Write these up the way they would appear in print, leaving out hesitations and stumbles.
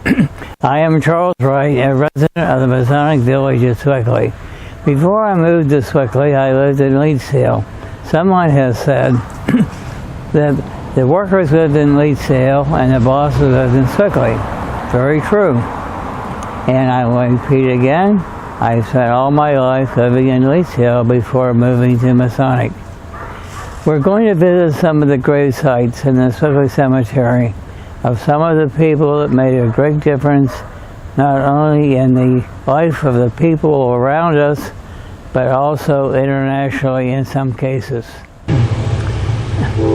I am Charles Wright, a resident of the Masonic village of Sewickley. Before I moved to Sewickley, I lived in Leedsdale. Someone has said that the workers lived in Leedsdale and the bosses lived in Sewickley. Very true. And I will repeat again, I spent all my life living in Leedsdale before moving to Masonic. We're going to visit some of the grave sites in the Sewickley Cemetery of some of the people that made a great difference, not only in the life of the people around us, but also internationally in some cases.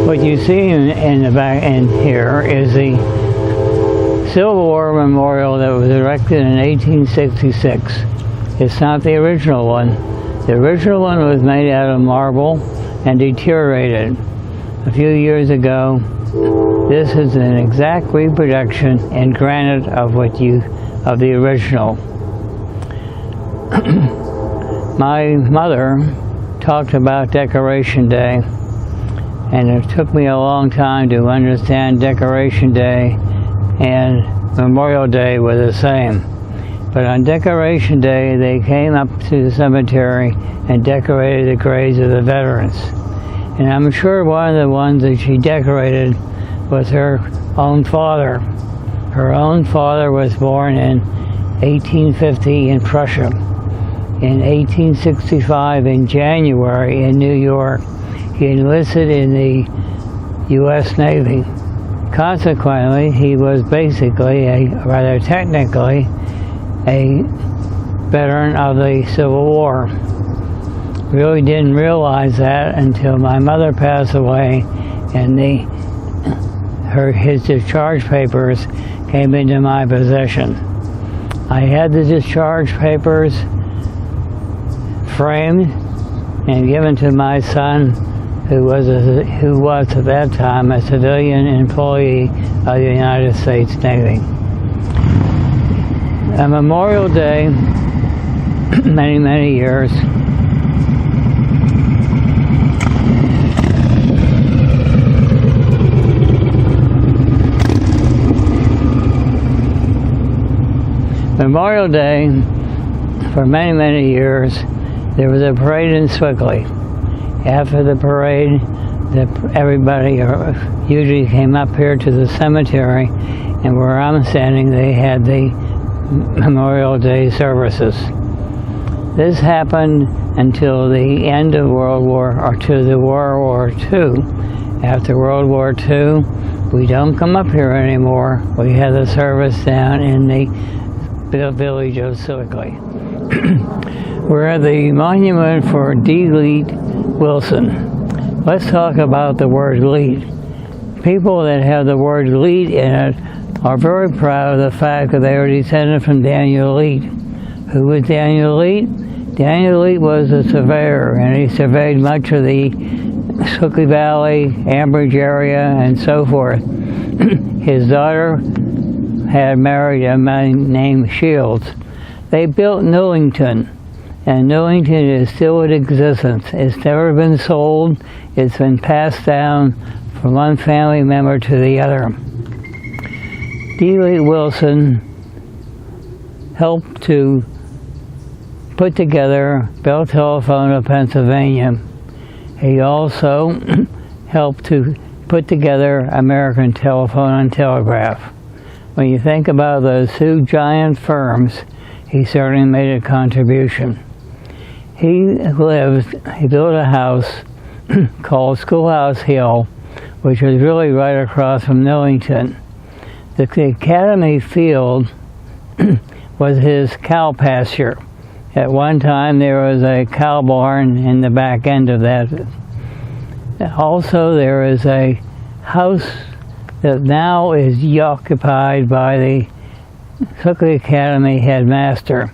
What you see in the back end here is the Civil War memorial that was erected in 1866. It's not the original one. The original one was made out of marble and deteriorated. A few years ago, this is an exact reproduction in granite of the original. My mother talked about Decoration Day, and it took me a long time to understand Decoration Day and Memorial Day were the same. But on Decoration Day, they came up to the cemetery and decorated the graves of the veterans. And I'm sure one of the ones that she decorated was her own father. Her own father was born in 1850 in Prussia. In 1865, in January, in New York, he enlisted in the U.S. Navy. Consequently, he was basically, rather technically, a veteran of the Civil War. Really didn't realize that until my mother passed away and his discharge papers came into my possession. I had the discharge papers framed and given to my son, who was at that time a civilian employee of the United States Navy. On Memorial Day, many years, Memorial Day, for many years, there was a parade in Sewickley. After the parade, everybody usually came up here to the cemetery, and where I'm standing, they had the Memorial Day services. This happened until the end of World War II. After World War II, we don't come up here anymore. We have the service down in the village of Sewickley. We're at the monument for Dealey Wilson. Let's talk about the word lead. People that have the word lead in it are very proud of the fact that they are descended from Daniel Lead. Who was Daniel Lead? Daniel Lead was a surveyor, and he surveyed much of the Sewickley Valley, Ambridge area, and so forth. His daughter had married a man named Shields. They built Newington, and Newington is still in existence. It's never been sold. It's been passed down from one family member to the other. Dealey Wilson helped to put together Bell Telephone of Pennsylvania. He also helped to put together American Telephone and Telegraph. When you think about those two giant firms, he certainly made a contribution. He built a house called Schoolhouse Hill, which was really right across from Newington. The Academy Field was his cow pasture. At one time there was a cow barn in the back end of that. Also there is a house that now is occupied by the Sewickley Academy headmaster.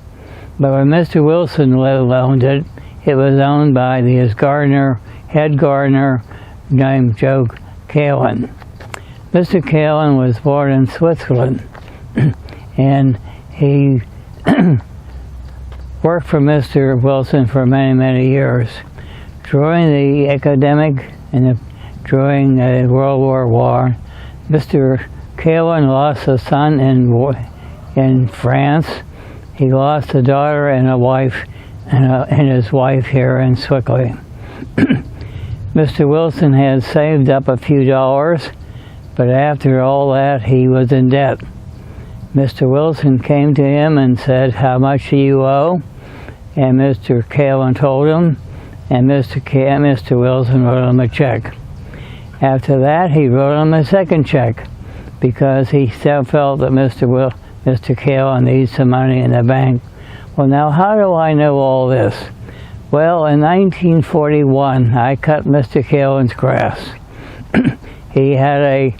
But when Mr. Wilson owned it, it was owned by his head gardener named Joe Kalin. Mr. Kalin was born in Switzerland, and he worked for Mr. Wilson for many years. During the epidemic and during World War I, Mr. Kalin lost a son in France. He lost a daughter and a wife, and his wife here in Sewickley. Mr. Wilson had saved up a few dollars, but after all that, he was in debt. Mr. Wilson came to him and said, "How much do you owe?" And Mr. Kalin told him, and Mr. Wilson wrote him a check. After that, he wrote him a second check because he still felt that Mr. Kalin needs some money in the bank. Well, now, how do I know all this? Well, in 1941, I cut Mr. Kalin's grass. He had a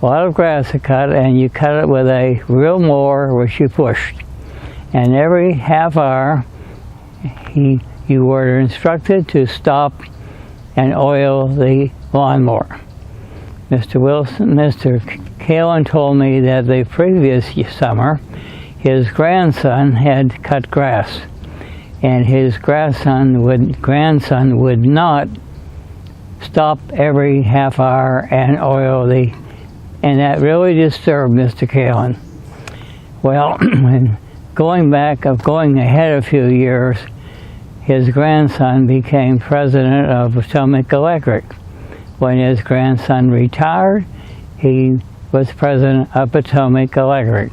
lot of grass to cut, and you cut it with a real mower, which you pushed. And every half hour, you were instructed to stop and oil the lawnmower. Mr. Kalin told me that the previous summer, his grandson had cut grass, and his grandson would not stop every half hour and oil and that really disturbed Mr. Kalin. Well, going ahead a few years, his grandson became president of Potomac Electric. When his grandson retired, he was president of Potomac Electric.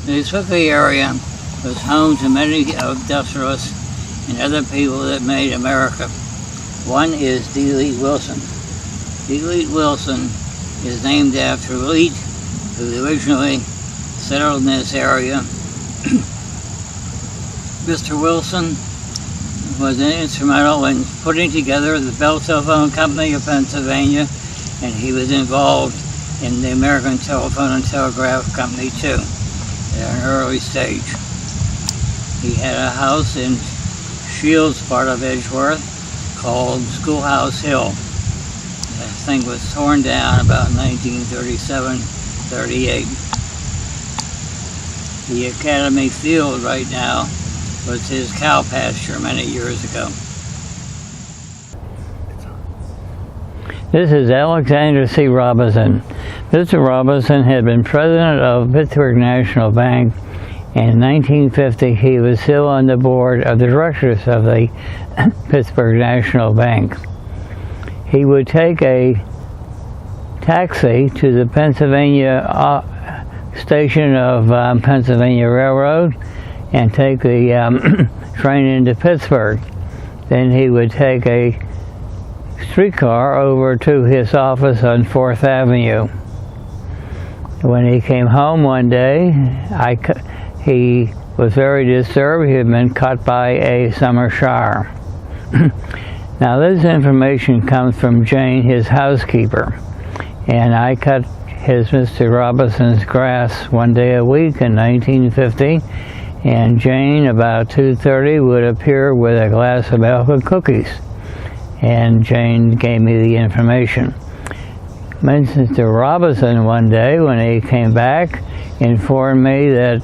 The Sewickley area was home to many industrialists and other people that made America. One is Dealey Wilson. Dealey Wilson is named after Wright, who originally settled in this area. Mr. Wilson was instrumental in putting together the Bell Telephone Company of Pennsylvania, and he was involved in the American Telephone and Telegraph Company too, at an early stage. He had a house in Shields, part of Edgeworth, called Schoolhouse Hill. That thing was torn down about 1937-38. The Academy Field right now was his cow pasture many years ago. This is Alexander C. Robinson. Mr. Robinson had been president of Pittsburgh National Bank. In 1950, he was still on the board of the directors of the Pittsburgh National Bank. He would take a taxi to the Pennsylvania station of Pennsylvania Railroad and take the train into Pittsburgh. Then he would take a streetcar over to his office on 4th Avenue. When he came home one day, he was very disturbed. He had been cut by a summer shower. Now this information comes from Jane, his housekeeper, and I cut Mr. Robinson's grass one day a week in 1950, and Jane about 2:30 would appear with a glass of milk and cookies, and Jane gave me the information. Mr. Robinson one day when he came back informed me that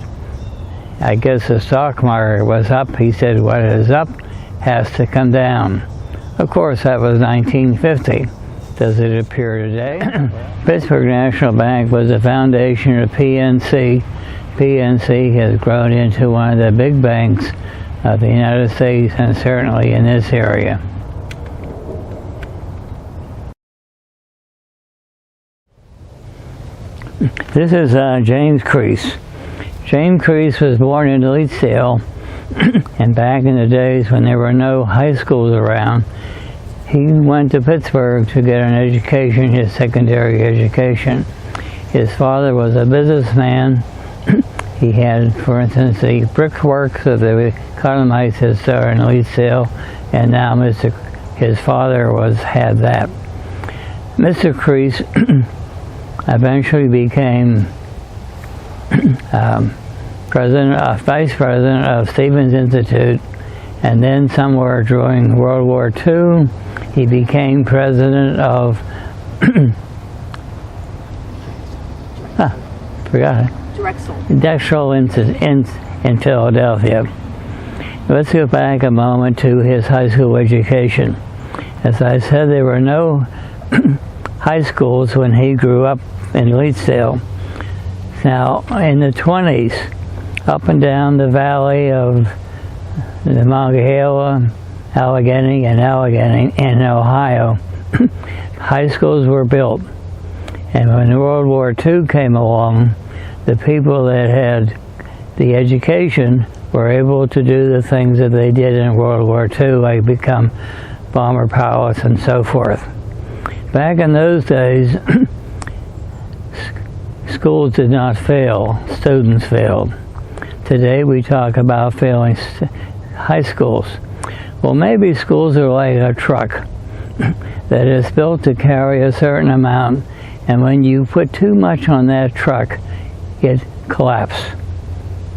I guess the stock market was up. He said what is up has to come down. Of course that was 1950. Does it appear today? Pittsburgh National Bank was the foundation of PNC. PNC has grown into one of the big banks of the United States and certainly in this area. This is James Crease. James Crease was born in Leetsdale, and back in the days when there were no high schools around, he went to Pittsburgh to get an education, his secondary education. His father was a businessman. He had, for instance, the brickworks of the Economites in Leetsdale, and now his father had that. Mr. Crease eventually became vice president of Stevens Institute, and then somewhere during World War II, he became president of Drexel in Philadelphia. Let's go back a moment to his high school education. As I said, there were no high schools when he grew up in Leetsdale. Now, in the 20s, up and down the valley of the Monongahela, Allegheny in Ohio, high schools were built. And when World War II came along, the people that had the education were able to do the things that they did in World War II, like become bomber pilots and so forth. Back in those days, schools did not fail, students failed. Today we talk about failing high schools. Well, maybe schools are like a truck that is built to carry a certain amount, and when you put too much on that truck, it collapses.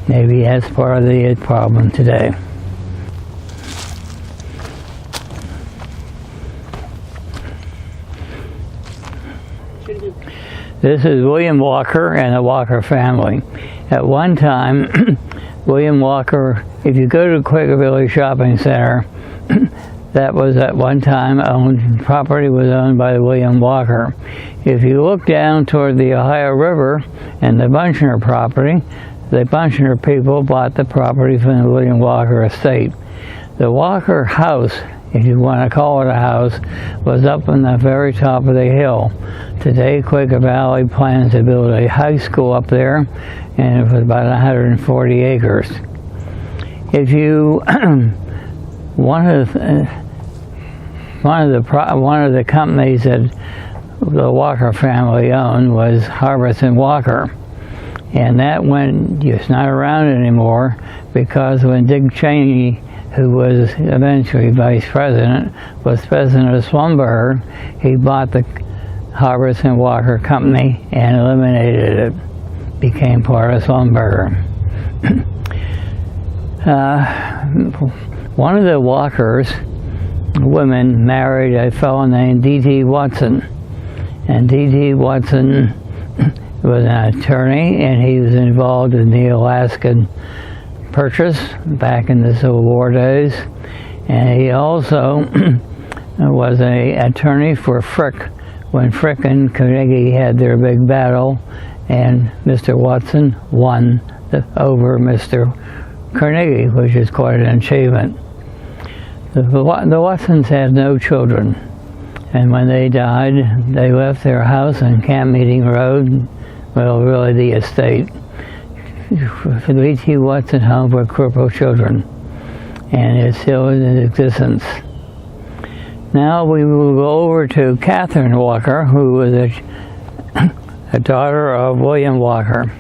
Maybe that's part of the problem today. This is William Walker and the Walker family. At one time, William Walker, if you go to Quakerville Shopping Center, that was at one time property was owned by William Walker. If you look down toward the Ohio River and the Bunchner property, the Bunchner people bought the property from the William Walker estate. The Walker house, if you want to call it a house, was up on the very top of the hill. Today, Quaker Valley plans to build a high school up there, and it was about 140 acres. If you one of the companies that the Walker family owned was Hubbard and Walker, and that it's not around anymore because when Dick Cheney, who was eventually vice president, was president of Schlumberger, he bought the Hubbard and Walker company and eliminated it, became part of Schlumberger. One of the Walker's women married a fellow named D.T. Watson, and D.T. Watson was an attorney, and he was involved in the Alaskan Purchase back in the Civil War days, and he also was an attorney for Frick when Frick and Carnegie had their big battle, and Mr. Watson won over Mr. Carnegie, which is quite an achievement. The Watsons had no children, and when they died, they left their house on Camp Meeting Road, well, really the estate, for the E.T. Watson home for crippled children, and it's still in existence. Now we will go over to Katherine Walker, who was a daughter of William Walker,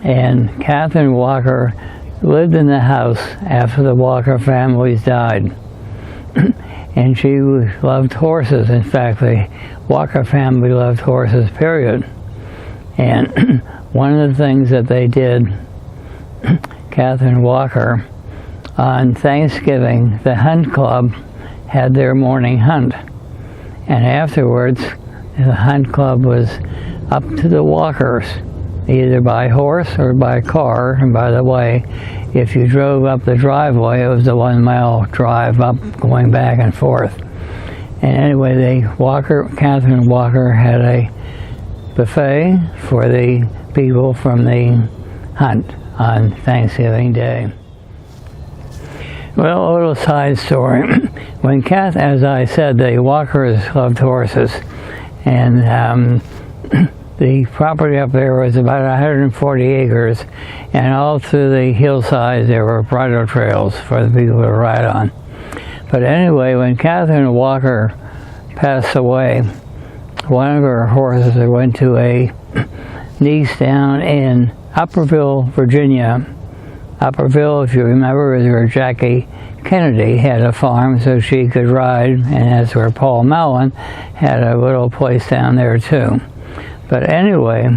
and Katherine Walker lived in the house after the Walker families died. And she loved horses. In fact, the Walker family loved horses, period. And one of the things that they did, Katherine Walker, on Thanksgiving, the hunt club had their morning hunt. And afterwards, the hunt club was up to the Walkers, either by horse or by car. And by the way, if you drove up the driveway, it was a 1 mile drive up, going back and forth. And anyway, Katherine Walker had a buffet for the people from the hunt on Thanksgiving Day. Well, a little side story. When as I said, the Walkers loved horses, and the property up there was about 140 acres, and all through the hillsides there were bridle trails for the people to ride on. But anyway, when Katherine Walker passed away, one of her horses went to a niece down in Upperville, Virginia. Upperville, if you remember, is where Jackie Kennedy had a farm so she could ride, and that's where Paul Mellon had a little place down there too. But anyway,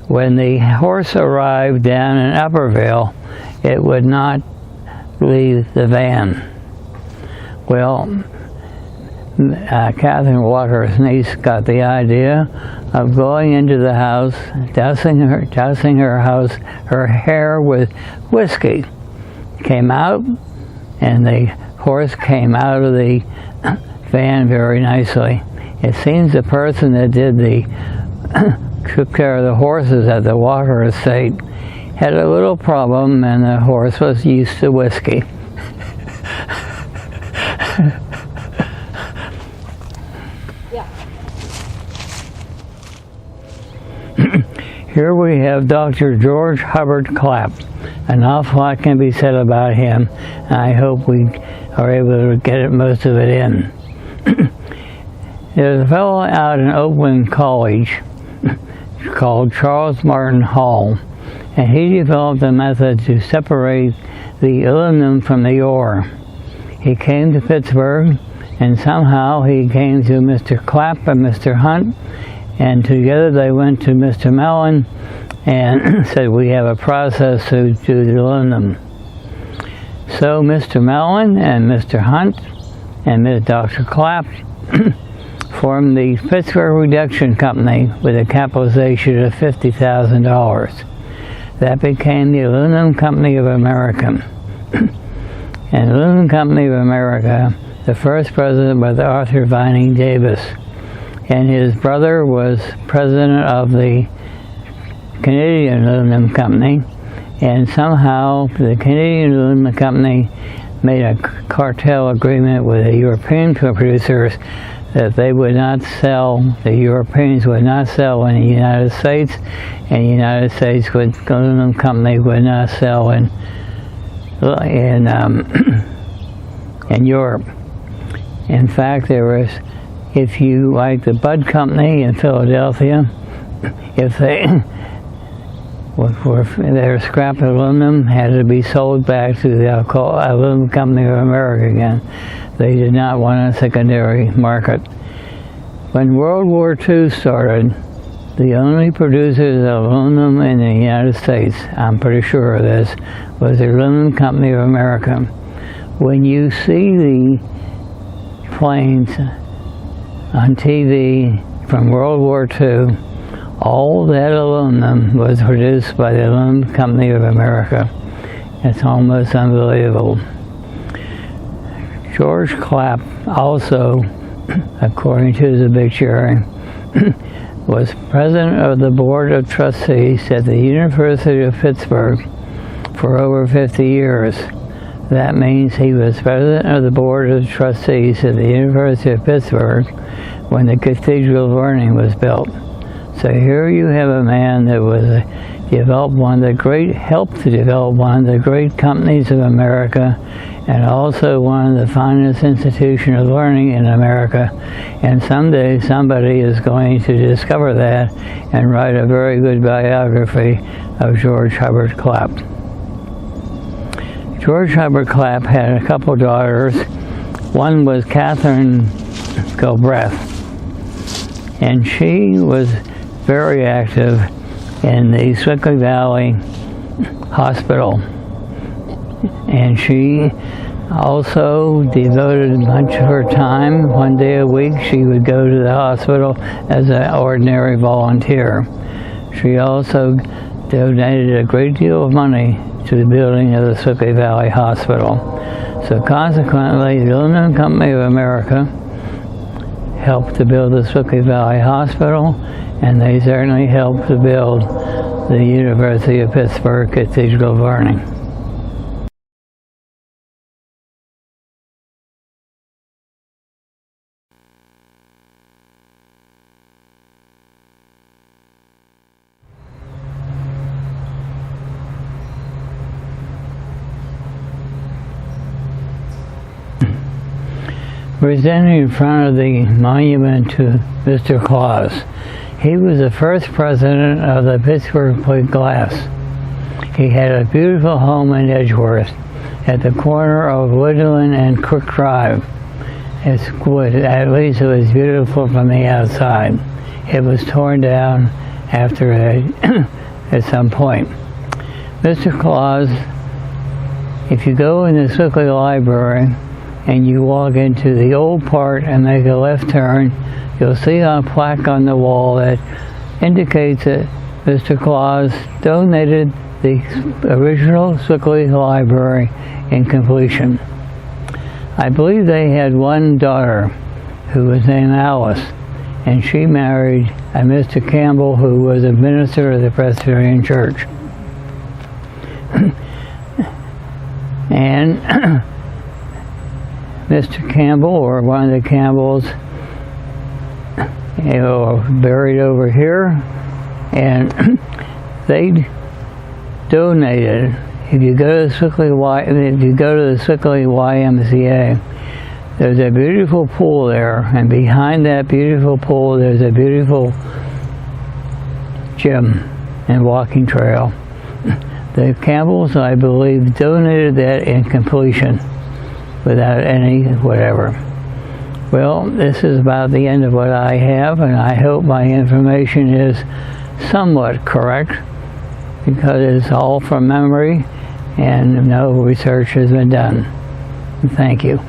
when the horse arrived down in Upperville, it would not leave the van. Well, Katherine Walker's niece got the idea of going into the house, dousing her hair with whiskey. Came out, and the horse came out of the van very nicely. It seems the person that did the took care of the horses at the Walker estate had a little problem, and the horse was used to whiskey. Here we have Dr. George Hubbard Clapp. An awful lot can be said about him, and I hope we are able to get most of it in. There's a fellow out in Oakland College called Charles Martin Hall, and he developed a method to separate the aluminum from the ore. He came to Pittsburgh, and somehow he came to Mr. Clapp and Mr. Hunt, and together they went to Mr. Mellon and said, we have a process to do the aluminum. So Mr. Mellon and Mr. Hunt and Dr. Clapp formed the Pittsburgh Reduction Company with a capitalization of $50,000. That became the Aluminum Company of America. And the Aluminum Company of America, the first president was Arthur Vining Davis, and his brother was president of the Canadian Aluminum Company, and somehow the Canadian Aluminum Company made a cartel agreement with the European producers that they would not sell, the Europeans would not sell in the United States, and the United States Aluminum Company would not sell in Europe. In fact, there was, if you, like the Bud Company in Philadelphia, if their scrap aluminum had to be sold back to the Aluminum Company of America again. They did not want a secondary market. When World War II started, the only producers of aluminum in the United States, I'm pretty sure of this, was the Aluminum Company of America. When you see the planes on TV from World War II, all that aluminum was produced by the Aluminum Company of America. It's almost unbelievable. George Clapp also, according to the obituary, was president of the Board of Trustees at the University of Pittsburgh for over 50 years. That means he was president of the Board of Trustees at the University of Pittsburgh when the Cathedral of Learning was built. So here you have a man that was helped to develop one of the great companies of America, and also one of the finest institutions of learning in America. And someday somebody is going to discover that and write a very good biography of George Hubbard Clapp. George Hubbard Clapp had a couple daughters. One was Katherine Walker, and she was very active in the Sewickley Valley Hospital, and she also devoted much of her time. One day a week she would go to the hospital as an ordinary volunteer. She also donated a great deal of money to the building of the Sewickley Valley Hospital. So consequently, the Aluminum Company of America helped to build the Sewickley Valley Hospital, and they certainly helped to build the University of Pittsburgh Cathedral of Learning. We're standing in front of the monument to Mr. Claus. He was the first president of the Pittsburgh Plate Glass. He had a beautiful home in Edgeworth at the corner of Woodland and Crook Drive. It's good, at least it was beautiful from the outside. It was torn down after at some point. Mr. Claus, if you go in the Sewickley Library and you walk into the old part and make a left turn, you'll see a plaque on the wall that indicates that Mr. Claus donated the original Sewickley Library in completion. I believe they had one daughter who was named Alice, and she married a Mr. Campbell, who was a minister of the Presbyterian Church. And Mr. Campbell, or one of the Campbells, are buried over here, and they donated. If you go to the Sewickley YMCA, there's a beautiful pool there, and behind that beautiful pool there's a beautiful gym and walking trail. The Campbells, I believe, donated that in completion without any whatever. Well, this is about the end of what I have, and I hope my information is somewhat correct, because it's all from memory and no research has been done. Thank you.